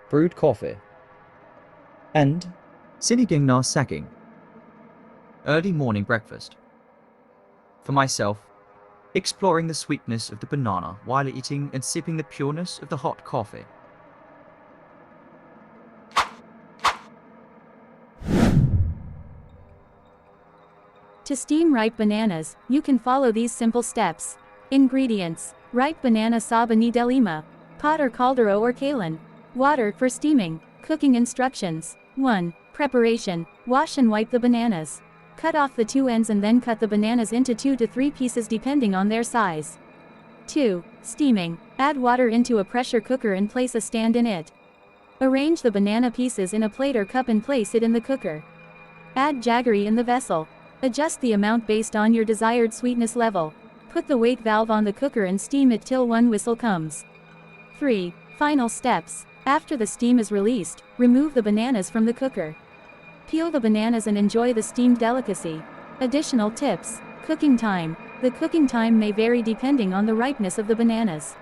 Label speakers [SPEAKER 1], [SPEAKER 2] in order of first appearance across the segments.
[SPEAKER 1] brewed coffee, and
[SPEAKER 2] sinigang na saging. Early morning breakfast. For myself, exploring the sweetness of the banana while eating and sipping the pureness of the hot coffee.
[SPEAKER 3] To steam ripe bananas, you can follow these simple steps. Ingredients: ripe banana saba ni delima, pot or caldero or kalan, water for steaming. Cooking instructions: 1. Preparation: wash and wipe the bananas. Cut off the two ends and then cut the bananas into 2 to 3 pieces depending on their size. 2. Steaming: add water into a pressure cooker and place a stand in it. Arrange the banana pieces in a plate or cup and place it in the cooker. Add jaggery in the vessel. Adjust the amount based on your desired sweetness level. Put the weight valve on the cooker and steam it till one whistle comes. 3. Final steps. After the steam is released, remove the bananas from the cooker. Peel the bananas and enjoy the steamed delicacy. Additional tips. Cooking time. The cooking time may vary depending on the ripeness of the bananas.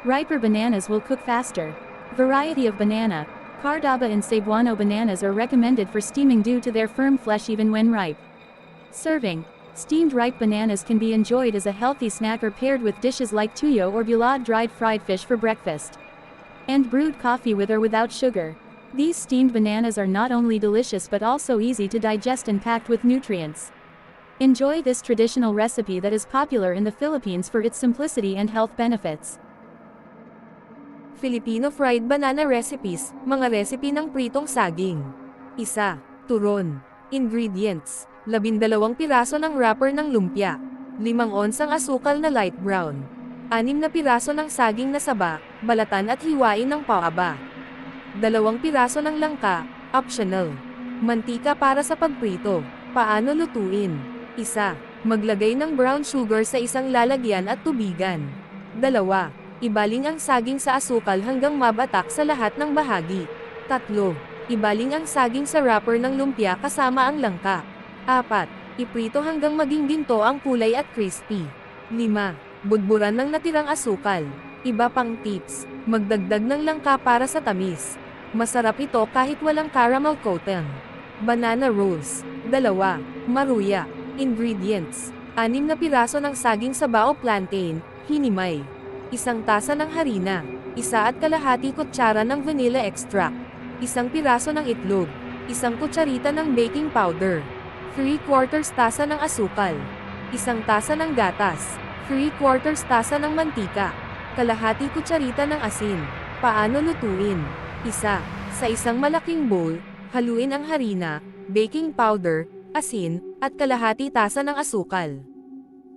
[SPEAKER 3] Riper bananas will cook faster. Variety of banana. Cardaba and Cebuano bananas are recommended for steaming due to their firm flesh even when ripe. Serving. Steamed ripe bananas can be enjoyed as a healthy snack or paired with dishes like tuyo or bulad dried fried fish for breakfast. And brewed coffee with or without sugar. These steamed bananas are not only delicious but also easy to digest and packed with nutrients. Enjoy this traditional recipe that is popular in the Philippines for its simplicity and health benefits.
[SPEAKER 4] Filipino fried banana recipes, mga recipe ng pritong saging. 1. Turon. Ingredients: 12 piraso ng wrapper ng lumpia, 5 onsang asukal na light brown, 6 na piraso ng saging na saba, balatan at hiwain ng paaba, 2 piraso ng langka, optional. Mantika para sa pagprito. Paano lutuin? 1. Maglagay ng brown sugar sa isang lalagyan at tubigan. 2. Ibaling ang saging sa asukal hanggang mabatak sa lahat ng bahagi. 3. Ibaling ang saging sa wrapper ng lumpia kasama ang langka. 4. Iprito hanggang maging ginto ang kulay at crispy. 5. Budburan ng natirang asukal. Iba pang tips: magdagdag ng langka para sa tamis. Masarap ito kahit walang caramel coating. Banana rolls. 2. Maruya. Ingredients: 6 na piraso ng saging saba o plantain, hinimay. 1 tasa ng harina. 1.5 kutsara ng vanilla extract. 1 piraso ng itlog. 1 kutsarita ng baking powder. 3/4 tasa ng asukal. 1 tasa ng gatas. 3/4 tasa ng mantika. Kalahati kutsarita ng asin. Paano lutuin? 1. Sa isang malaking bowl, haluin ang harina, baking powder, asin, at kalahati tasa ng asukal.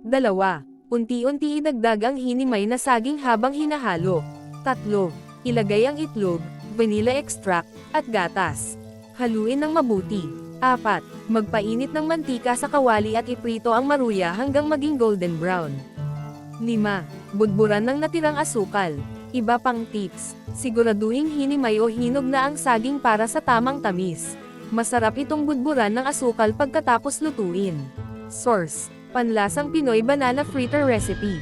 [SPEAKER 4] 2. Unti-unti idagdag ang hinimay na saging habang hinahalo. 3. Ilagay ang itlog, vanilla extract, at gatas. Haluin ng mabuti. 4. Magpainit ng mantika sa kawali at iprito ang maruya hanggang maging golden brown. 5. Budburan ng natirang asukal. Iba pang tips: siguraduhing hinimay o hinog na ang saging para sa tamang tamis. Masarap itong budburan ng asukal pagkatapos lutuin. Source: Panlasang Pinoy Banana Fritter Recipe.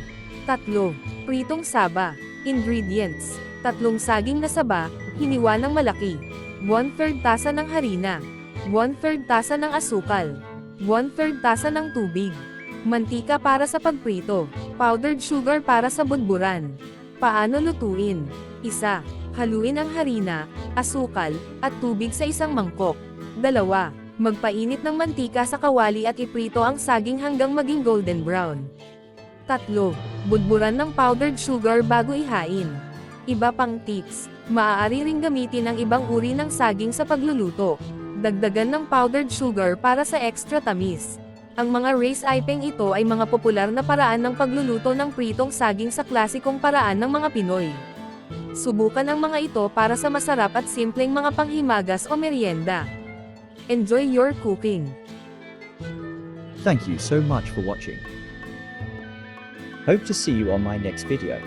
[SPEAKER 4] 3. Pritong saba. Ingredients: 3 saging na saba, hiniwa ng malaki. 1/3 tasa ng harina. 1/3 tasa ng asukal. 1/3 tasa ng tubig. Mantika para sa pagprito. Powdered sugar para sa budburan. Paano lutuin? 1. Haluin ang harina, asukal, at tubig sa isang mangkok. 2. Magpainit ng mantika sa kawali at iprito ang saging hanggang maging golden brown. 3. Budburan ng powdered sugar bago ihain. Iba pang tips: maaari ring gamitin ang ibang uri ng saging sa pagluluto. Dagdagan ng powdered sugar para sa extra tamis. Ang mga rice ipeng ito ay mga popular na paraan ng pagluluto ng pritong saging sa klasikong paraan ng mga Pinoy. Subukan ang mga ito para sa masarap at simpleng mga panghimagas o merienda. Enjoy your cooking!
[SPEAKER 1] thank you so much for watching. Hope to see you on my next video.